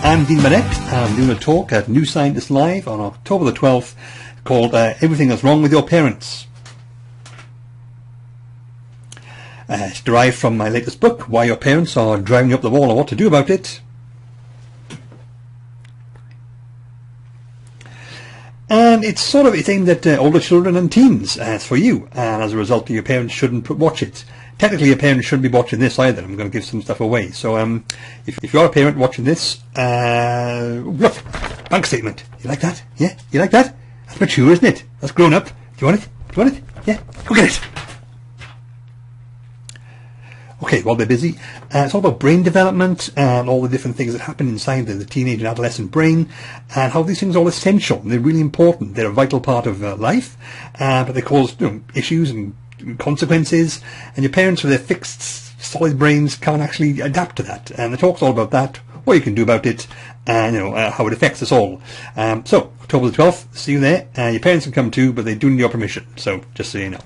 I'm Dean Burnett. I'm doing a talk at New Scientist Live on October the 12th called Everything That's Wrong With Your Parents. It's derived from my latest book, Why Your Parents Are Driving You Up the Wall and What to Do About It. And it's aimed at older children and teens. It's for you, and as a result, your parents shouldn't watch it. Technically, your parents shouldn't be watching this either. I'm going to give some stuff away. So, if you're a parent watching this, look, bank statement. You like that? Yeah, you like that? That's mature, isn't it? That's grown up. Do you want it? Do you want it? Yeah, go get it. Okay, while they're busy, it's all about brain development and all the different things that happen inside the teenage and adolescent brain, and how these things are all essential. They're really important. They're a vital part of life, but they cause issues and consequences, and your parents with their fixed, solid brains can't actually adapt to that. And the talk's all about that, what you can do about it, and how it affects us all. So, October the 12th, see you there. Your parents can come too, but they do need your permission, so just so you know.